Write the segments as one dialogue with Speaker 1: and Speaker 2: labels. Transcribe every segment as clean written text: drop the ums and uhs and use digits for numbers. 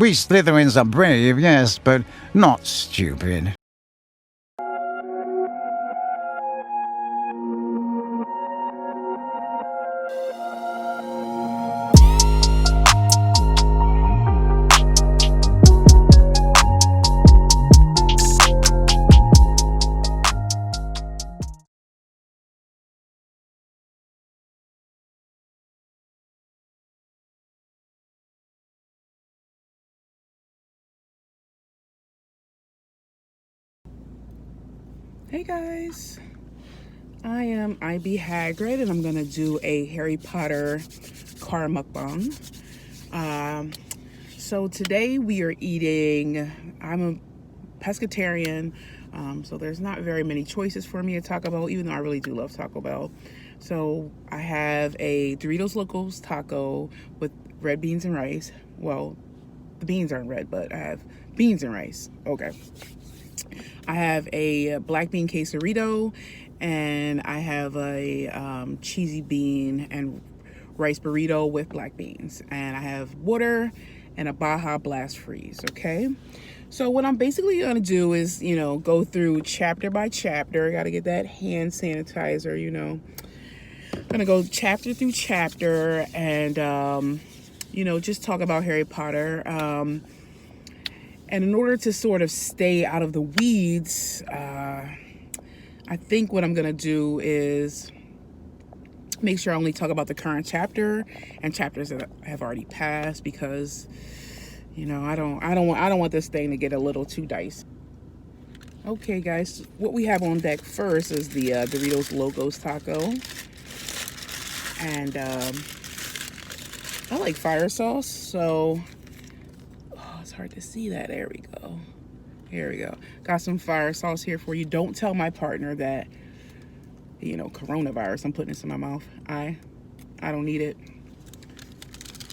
Speaker 1: We Slytherins are brave, yes, but not stupid.
Speaker 2: Hey guys, I am IB Hagrid and I'm gonna do a Harry Potter car mukbang. So today we are eating, I'm a pescatarian, so there's not very many choices for me to talk about, even though I really do love Taco Bell. So I have a Doritos Locos taco with red beans and rice. Well, the beans aren't red, but I have beans and rice. Okay. I have a black bean quesarito, and I have a cheesy bean and rice burrito with black beans. And I have water and a Baja Blast Freeze, okay? So what I'm basically gonna do is, go through chapter by chapter. I gotta get that hand sanitizer, I'm gonna go chapter through chapter and, just talk about Harry Potter. And in order to sort of stay out of the weeds, I think what I'm gonna do is make sure I only talk about the current chapter and chapters that have already passed, because I don't want this thing to get a little too dicey. Okay, guys, what we have on deck first is the Doritos Locos taco, and I like fire sauce, so. It's hard to see that. There we go. Here we go. Got some fire sauce here for you. Don't tell my partner that, coronavirus, I'm putting this in my mouth. I don't need it.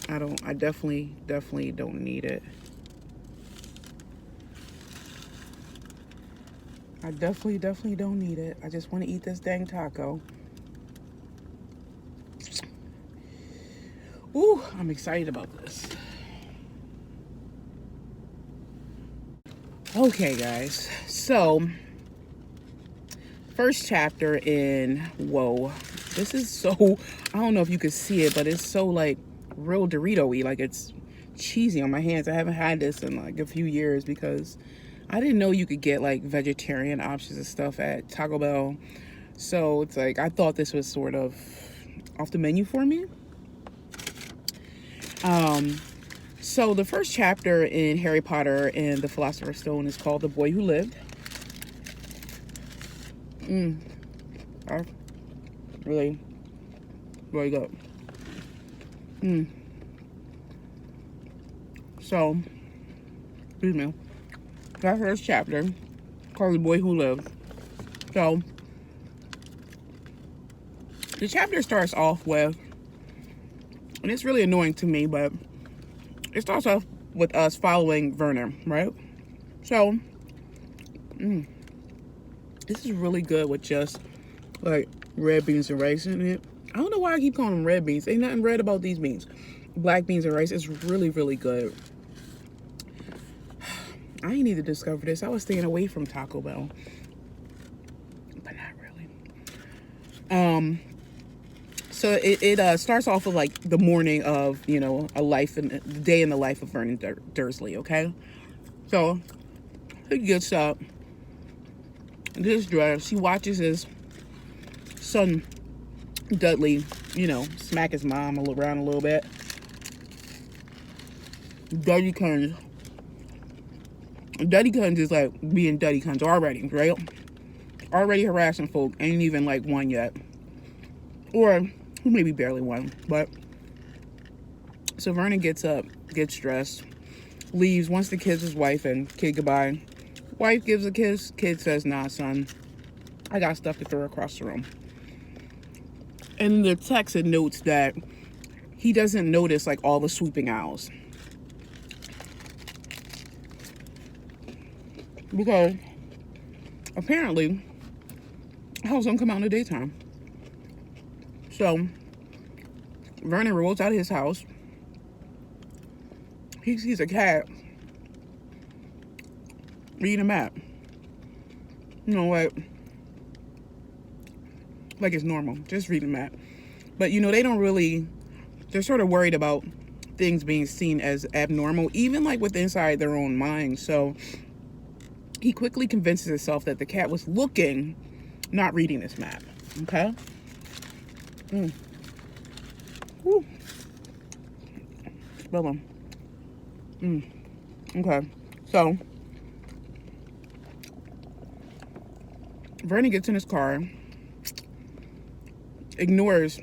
Speaker 2: I definitely don't need it. I definitely don't need it. I just want to eat this dang taco. Ooh, I'm excited about this. Okay, guys, so first chapter in, whoa, this is so, I don't know if you could see it, but it's so like real Dorito-y, like it's cheesy on my hands. I haven't had this in like a few years because I didn't know you could get like vegetarian options and stuff at Taco Bell. So it's like, I thought this was sort of off the menu for me. So the first chapter in Harry Potter and the Philosopher's Stone is called The Boy Who Lived. Really good. So, excuse me. That first chapter called The Boy Who Lived. So, the chapter starts off with, and it's really annoying to me, but it starts off with us following Vernon, right? So, this is really good with just like red beans and rice in it. I don't know why I keep calling them red beans. Ain't nothing red about these beans. Black beans and rice is really, really good. I ain't need to discover this. I was staying away from Taco Bell, but not really. So it starts off with like the morning of, a life and the day in the life of Vernon Dursley, okay? So he gets up, gets dressed, he watches his son Dudley, smack his mom around a little bit. Dudley Cuns is like being Dudley Cuns already, right? Already harassing folk, ain't even like one yet. Or maybe barely one, but so Vernon gets up, gets dressed, leaves, wants to kiss his wife and kid goodbye. Wife gives a kiss, kid says, nah, son, I got stuff to throw across the room. And in the text, it notes that he doesn't notice like all the swooping owls. Because apparently, owls don't come out in the daytime. So Vernon rolls out of his house, he sees a cat reading a map. You know what? Like it's normal, just reading a map. But you know, they don't really, they're sort of worried about things being seen as abnormal, even like with inside their own mind. So he quickly convinces himself that the cat was looking, not reading this map. Okay? Woo. Smell them. Okay. So Vernon gets in his car, ignores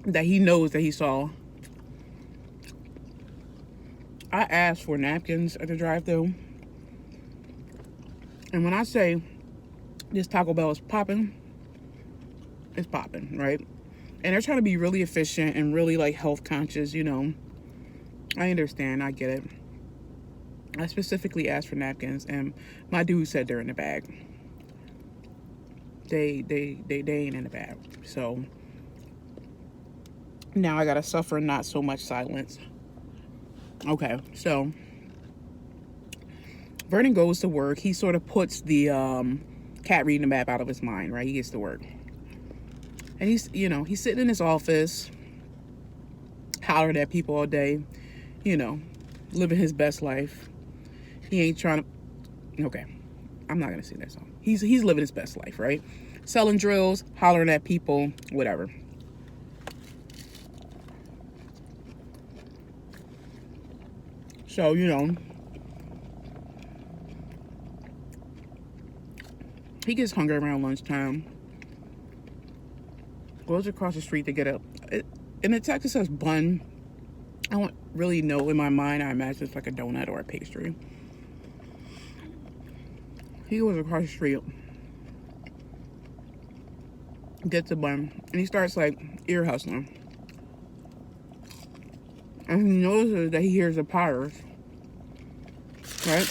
Speaker 2: that he knows that he saw. I asked for napkins at the drive-thru, and when I say this Taco Bell is popping, it's popping, right? And they're trying to be really efficient and really like health conscious, you know. I understand, I get it. I specifically asked for napkins, and my dude said they're in the bag. They ain't in the bag. So now I gotta suffer not so much silence. Okay, so Vernon goes to work. He sort of puts the cat reading the map out of his mind, right? He gets to work. And he's sitting in his office, hollering at people all day, you know, living his best life. He ain't trying to, okay, I'm not going to sing that song. He's living his best life, right? Selling drills, hollering at people, whatever. So, you know, he gets hungry around lunchtime, goes across the street to get and the text says bun. I don't really know in my mind. I imagine it's like a donut or a pastry. He goes across the street, gets a bun, and he starts like ear hustling. And he notices that he hears the Potters, right?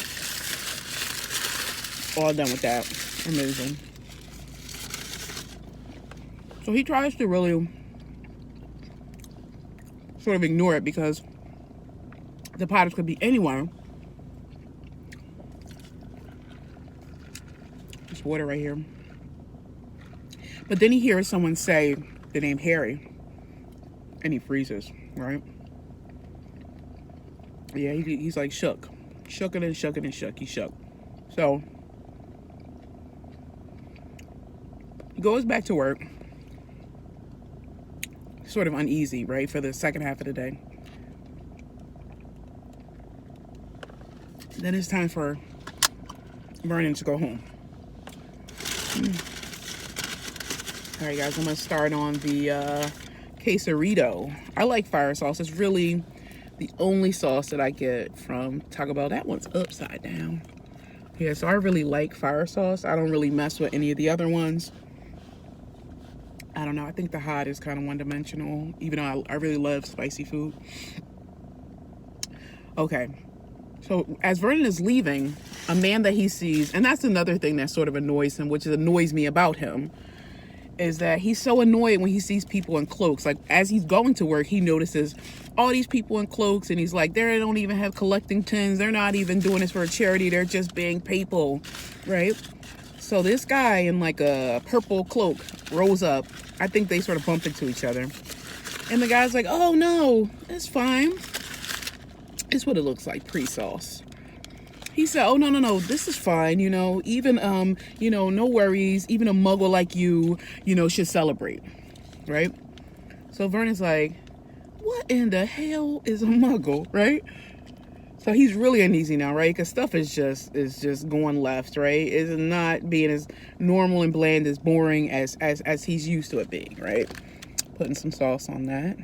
Speaker 2: All done with that. Amazing. So he tries to really sort of ignore it because the Potters could be anyone. There's water right here. But then he hears someone say the name Harry, and he freezes, right? Yeah, he's like shook. Shook and shook and shook. He shook. So he goes back to work, sort of uneasy, right, for the second half of the day. Then it's time for Vernon to go home. All right, guys, I'm going to start on the quesarito. I like fire sauce. It's really the only sauce that I get from Taco Bell. That one's upside down. Yeah, so I really like fire sauce. I don't really mess with any of the other ones. I don't know. I think the hot is kind of one-dimensional, even though I really love spicy food. Okay. So as Vernon is leaving, a man that he sees, and that's another thing that sort of annoys him, which annoys me about him, is that he's so annoyed when he sees people in cloaks. Like, as he's going to work, he notices all these people in cloaks, and he's like, they don't even have collecting tins. They're not even doing this for a charity. They're just being people, right? So this guy in like a purple cloak rolls up. I think they sort of bump into each other. And the guy's like, oh no, it's fine. It's what it looks like, pre-sauce. He said, oh, no, this is fine, you know, even, no worries, even a muggle like you, should celebrate, right? So Vernon's like, what in the hell is a muggle, right? So he's really uneasy now, right? Because stuff is just going left, right? It's not being as normal and bland, as boring as he's used to it being, right? Putting some sauce on that.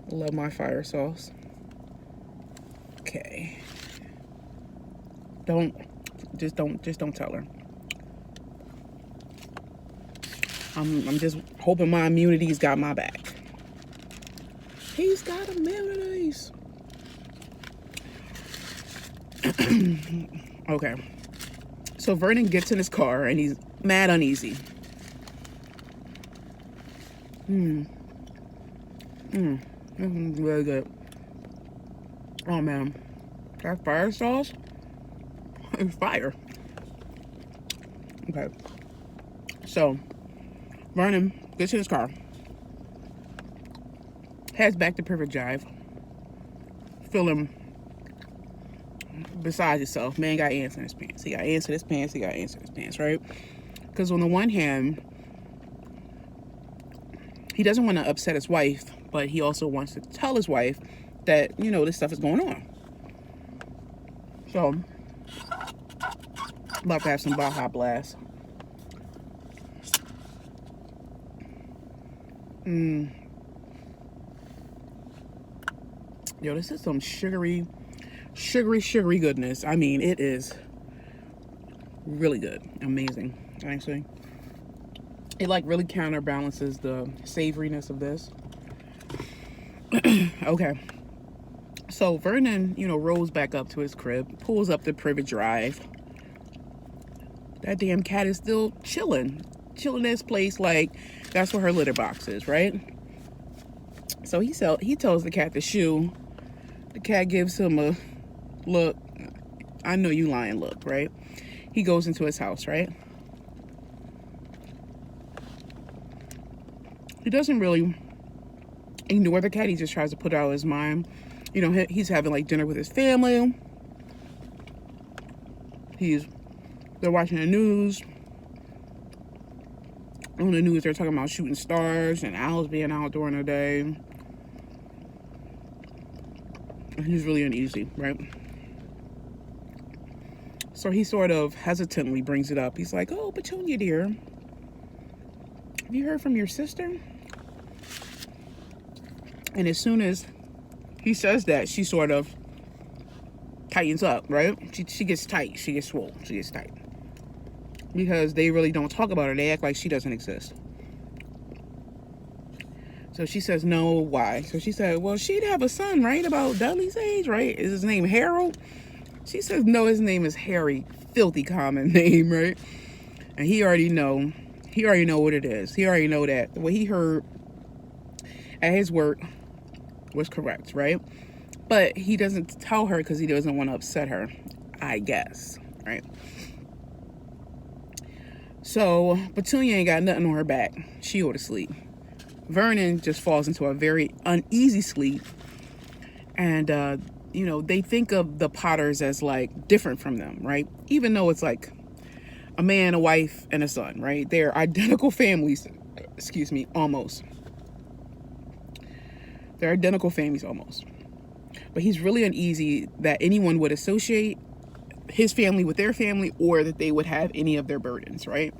Speaker 2: Love my fire sauce. Okay. Don't tell her. I'm just hoping my immunity's got my back. He's got immunities. Okay. So Vernon gets in his car and he's mad uneasy. This is really good. Oh man, that fire sauce is fire. Okay, so Vernon gets in his car, heads back to Privet Drive, feeling beside himself. Man got ants in his pants. He got ants in his pants. He got ants in his pants, right? Because on the one hand, he doesn't want to upset his wife, but he also wants to tell his wife that, you know, this stuff is going on. So, about to have some Baja Blast. Yo, this is some sugary goodness. I mean, it is really good. Amazing, actually. It like really counterbalances the savoriness of this. Okay. So Vernon, you know, rolls back up to his crib, pulls up the Privet Drive. That damn cat is still chilling in this place like that's where her litter box is, right? So he tells the cat to shoo. The cat gives him a look. I know you lying look, right? He goes into his house, right? He doesn't really ignore the cat. He just tries to put it out of his mind. You know, he's having like dinner with his family. They're watching the news. On the news, they're talking about shooting stars and owls being out during the day. And he's really uneasy, right? So he sort of hesitantly brings it up. He's like, "Oh, Petunia, dear, have you heard from your sister?" And as soon as he says that, she sort of tightens up, right? She gets tight. She gets swole. She gets tight. Because they really don't talk about her. They act like she doesn't exist. So she says, "No, why?" So she said, "Well, she'd have a son, right? About Dudley's age, right? Is his name Harold?" She says, "No, his name is Harry." Filthy common name, right? And he already know what it is. He already know that what he heard at his work was correct, right? But he doesn't tell her because he doesn't want to upset her, I guess, right? So Petunia ain't got nothing on her back. She go to sleep. Vernon just falls into a very uneasy sleep. And, you know, they think of the Potters as like different from them, right? Even though it's like a man, a wife, and a son, right? They're identical families, almost. They're identical families almost. But he's really uneasy that anyone would associate his family with their family or that they would have any of their burdens, right?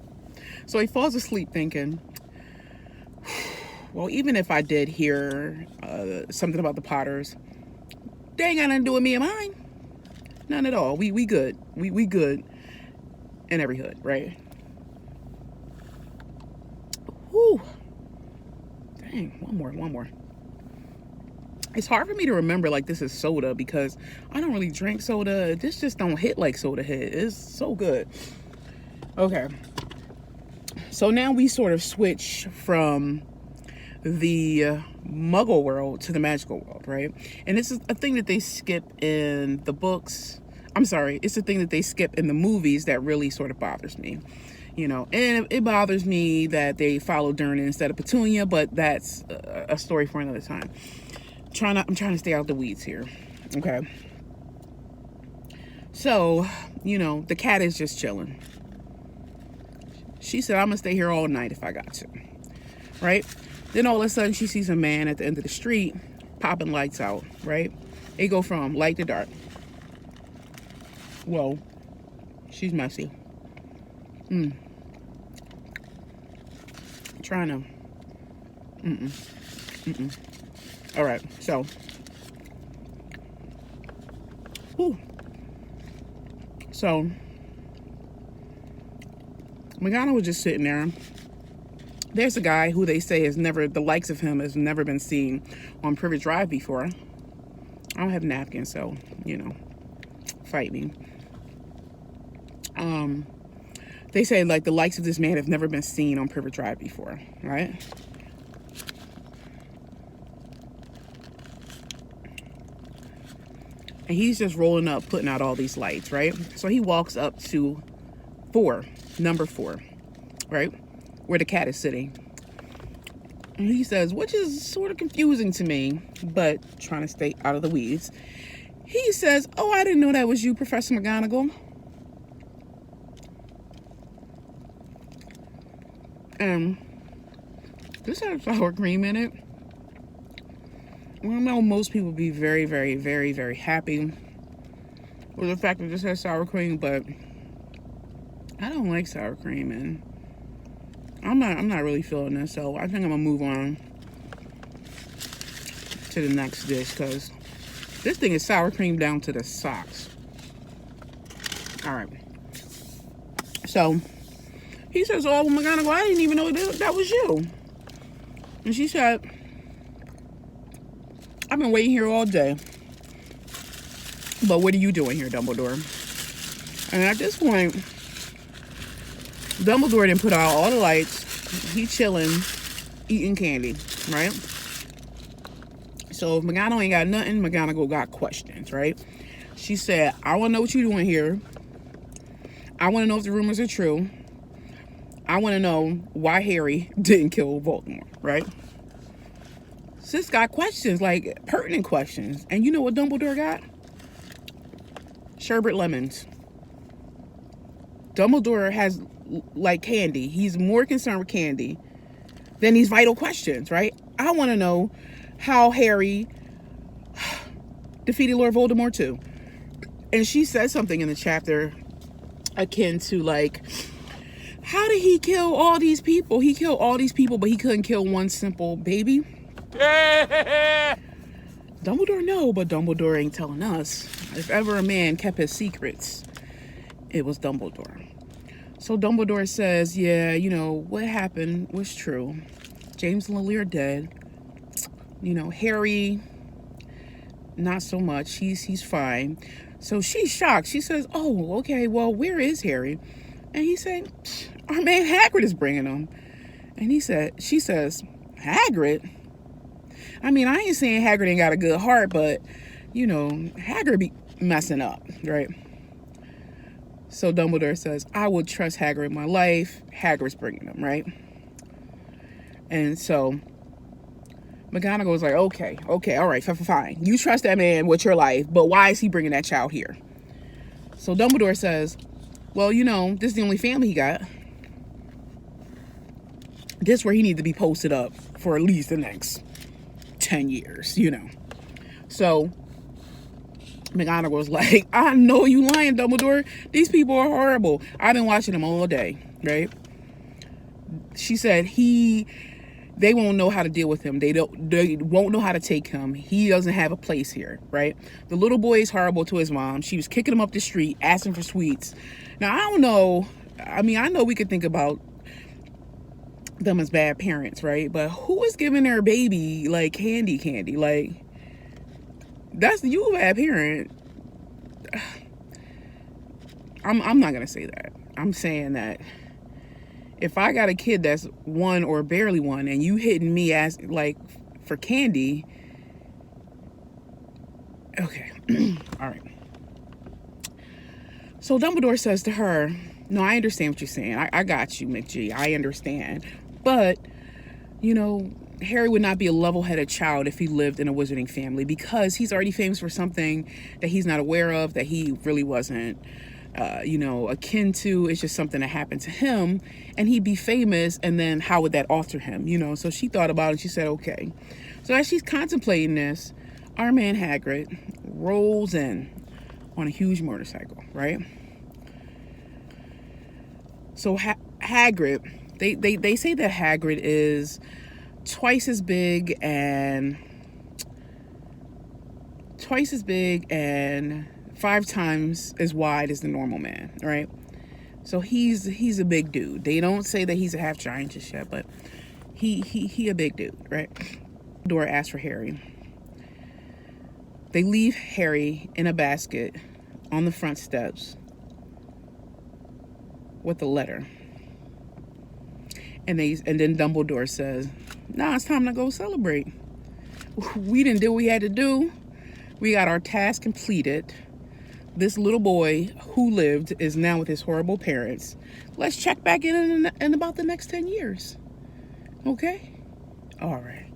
Speaker 2: So he falls asleep thinking, well, even if I did hear something about the Potters, they ain't got nothing to do with me and mine. None at all. We good. We good in every hood, right? Whew. Dang, one more. It's hard for me to remember like this is soda because I don't really drink soda. This just don't hit like soda hit. It's so good. Okay. So now we sort of switch from the muggle world to the magical world, right? And this is a thing that they skip in the books. I'm sorry, it's a thing that they skip in the movies that really sort of bothers me. You know, and it bothers me that they follow Durnan instead of Petunia, but that's a story for another time. I'm trying to stay out the weeds here. Okay. So, you know, the cat is just chilling. She said, "I'm gonna stay here all night if I got to." Right? Then all of a sudden she sees a man at the end of the street popping lights out, right? They go from light to dark. Whoa. She's messy. Trying to all right, so Morgana was just sitting there. There's a guy who they say the likes of him has never been seen on Privet Drive before. I don't have napkins, so, you know, fight me. They say like the likes of this man have never been seen on Privet Drive before, right? and he's just rolling up, putting out all these lights, right? So he walks up to number 4, right, where the cat is sitting. And he says, which is sort of confusing to me, but trying to stay out of the weeds. He says, oh, I didn't know that was you, Professor McGonagall. And this has sour cream in it. Well, I know most people would be very, very, very, very happy with the fact that this has sour cream, but I don't like sour cream, and I'm not really feeling this, so I think I'm gonna move on to the next dish, because this thing is sour cream down to the socks. All right. So he says, oh, McGonagall, I didn't even know that was you. And she said, I've been waiting here all day. But what are you doing here, Dumbledore? And at this point, Dumbledore didn't put out all the lights. He chilling, eating candy, right? So if McGonagall ain't got nothing, McGonagall got questions, right? She said, I want to know what you're doing here. I want to know if the rumors are true. I want to know why Harry didn't kill Voldemort, right? Sis got questions, like pertinent questions. And you know what Dumbledore got? Sherbet lemons. Dumbledore has, like, candy. He's more concerned with candy than these vital questions, right? I want to know how Harry defeated Lord Voldemort too. And she said something in the chapter akin to, like, how did he kill all these people? He killed all these people, but he couldn't kill one simple baby. Dumbledore know, but Dumbledore ain't telling us. If ever a man kept his secrets, it was Dumbledore. So Dumbledore says, yeah, you know, what happened was true. James and Lily are dead. You know, Harry, not so much. He's fine. So she's shocked. She says, oh, okay, well, where is Harry? And he said, our man Hagrid is bringing him. And she says, Hagrid? I mean, I ain't saying Hagrid ain't got a good heart, but, you know, Hagrid be messing up, right? So Dumbledore says, I would trust Hagrid in my life. Hagrid's bringing him, right? And so McGonagall was like, okay, all right, fine. You trust that man with your life, but why is he bringing that child here? So Dumbledore says, well, you know, this is the only family he got. This is where he needs to be posted up for at least the next 10 years, you know. So McGonagall was like, I know you lying, Dumbledore. These people are horrible. I've been watching them all day, right? She said they won't know how to deal with him. They won't know how to take him. He doesn't have a place here, right? The little boy is horrible to his mom. She was kicking him up the street, asking for sweets. Now, I don't know. I mean, I know we could think about them as bad parents, right? But who is giving their baby, like, candy? Like, that's you a bad parent. I'm not gonna say that. I'm saying that if I got a kid that's 1 or barely 1 and you hitting me as, like, for candy, okay. All right. So Dumbledore says to her, no, I understand what you're saying. I got you, McG. I understand. But, you know, Harry would not be a level-headed child if he lived in a wizarding family, because he's already famous for something that he's not aware of, that he really wasn't, you know, akin to. It's just something that happened to him, and he'd be famous, and then how would that alter him, you know? So she thought about it, and she said, okay. So as she's contemplating this, our man Hagrid rolls in on a huge motorcycle, right? So Hagrid, they say that Hagrid is twice as big and 5 times as wide as the normal man, right? So he's a big dude. They don't say that he's a half giant just yet, but he a big dude, right? Dora asks for Harry. They leave Harry in a basket on the front steps with a letter. And then Dumbledore says, nah, it's time to go celebrate. We didn't do what we had to do. We got our task completed. This little boy who lived is now with his horrible parents. Let's check back in about the next 10 years. Okay? All right.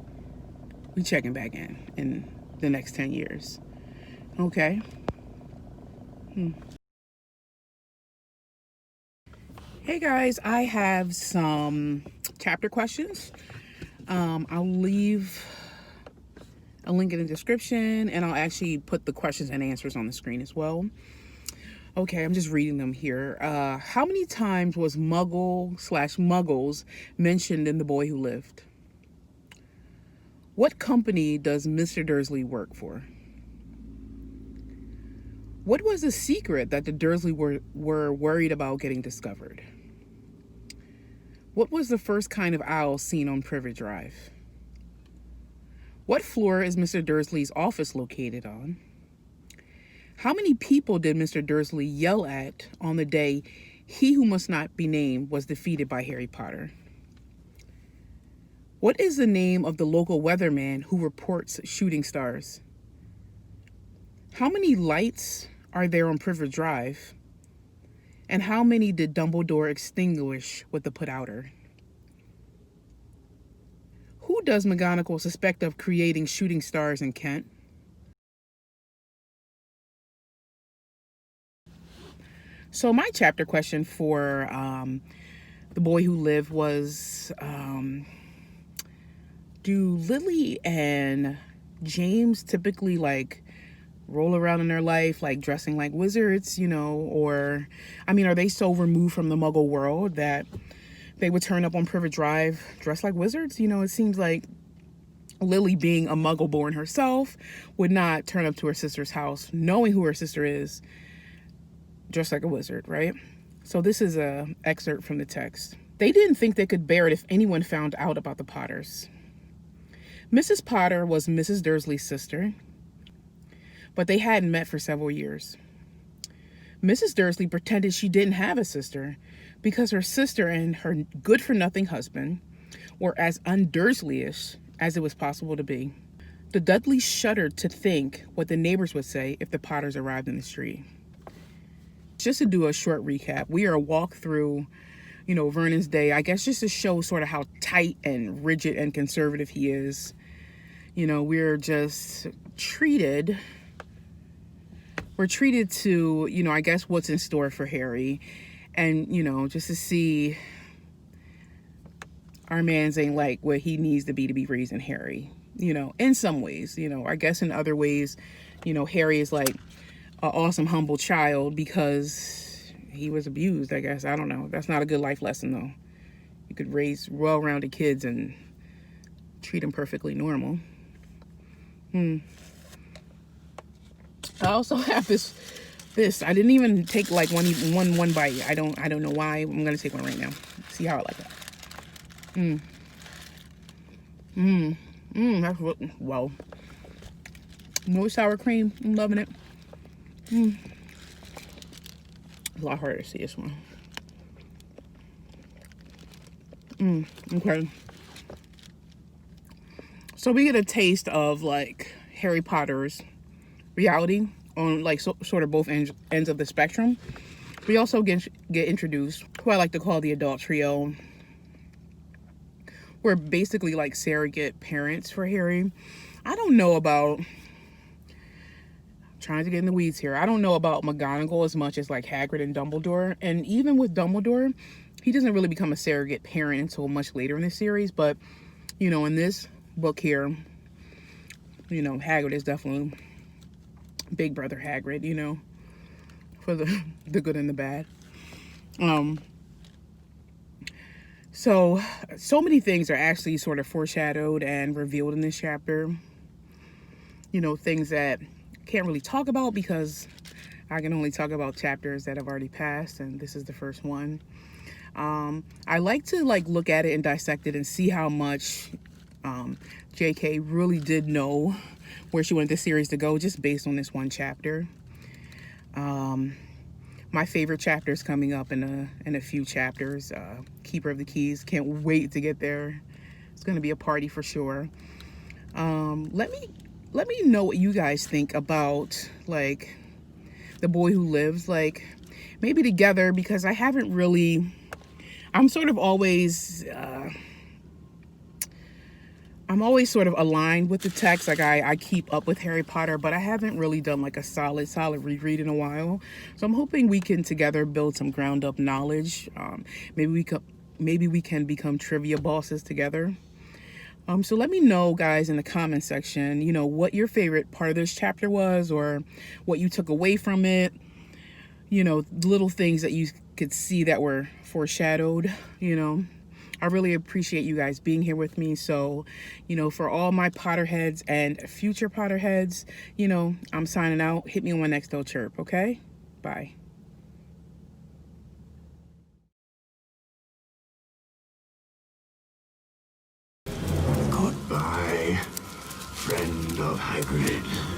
Speaker 2: We checking back in the next 10 years. Okay? Hey guys, I have some chapter questions. I'll leave a link in the description, and I'll actually put the questions and answers on the screen as well. Okay, I'm just reading them here. How many times was Muggle/Muggles mentioned in The Boy Who Lived? What company does Mr. Dursley work for? What was the secret that the Dursley were worried about getting discovered? What was the first kind of owl seen on Privet Drive? What floor is Mr. Dursley's office located on? How many people did Mr. Dursley yell at on the day he who must not be named was defeated by Harry Potter? What is the name of the local weatherman who reports shooting stars? How many lights are there on Privet Drive? And how many did Dumbledore extinguish with the put-outer? Who does McGonagall suspect of creating shooting stars in Kent? So my chapter question for The Boy Who Lived was, do Lily and James typically like roll around in their life like dressing like wizards, or are they so removed from the Muggle world that they would turn up on Privet Drive dressed like wizards? It seems like Lily, being a Muggle born herself, would not turn up to her sister's house knowing who her sister is dressed like a wizard, right? So this is a excerpt from the text. They didn't think they could bear it if anyone found out about the Potters. Mrs. Potter was Mrs. Dursley's sister, but they hadn't met for several years. Mrs. Dursley pretended she didn't have a sister because her sister and her good-for-nothing husband were as un-Dursleyish as it was possible to be. The Dudleys shuddered to think what the neighbors would say if the Potters arrived in the street. Just to do a short recap, we are a walk through, Vernon's day, I guess just to show sort of how tight and rigid and conservative he is. We're just treated to, I guess what's in store for Harry. And, just to see our man's ain't like what he needs to be raising Harry, in some ways. I guess in other ways, Harry is like an awesome, humble child because he was abused, I guess. I don't know. That's not a good life lesson, though. You could raise well-rounded kids and treat them perfectly normal. I also have this. I didn't even take like one bite. I don't know why. I'm gonna take one right now. See how I like that. That's wow. No sour cream. I'm loving it. It's a lot harder to see this one. Okay. So we get a taste of like Harry Potter's reality on like sort of both ends of the spectrum. We also get introduced who I like to call the adult trio. We're basically like surrogate parents for Harry. I don't know about, trying to get in the weeds here, I don't know about McGonagall as much as like Hagrid and Dumbledore. And even with Dumbledore, he doesn't really become a surrogate parent until much later in the series. But, in this book here, Hagrid is definitely Big Brother Hagrid, for the good and the bad. So many things are actually sort of foreshadowed and revealed in this chapter. Things that I can't really talk about because I can only talk about chapters that have already passed, and this is the first one. I like to look at it and dissect it and see how much JK really did know where she wanted the series to go just based on this one chapter. My favorite chapter is coming up in a few chapters. Keeper of the Keys. Can't wait to get there. It's going to be a party for sure. Let let me know what you guys think about like The Boy Who Lives, like maybe together, because I haven't really, I'm sort of always I'm always sort of aligned with the text. Like I keep up with Harry Potter, but I haven't really done like a solid reread in a while. So I'm hoping we can together build some ground up knowledge. Maybe we can become trivia bosses together. So let me know, guys, in the comment section, you know, what your favorite part of this chapter was, or what you took away from it. You know, little things that you could see that were foreshadowed, you know. I really appreciate you guys being here with me. So, you know, for all my Potterheads and future Potterheads, you know, I'm signing out. Hit me on my next little chirp, okay? Bye.
Speaker 3: Goodbye, friend of Hagrid.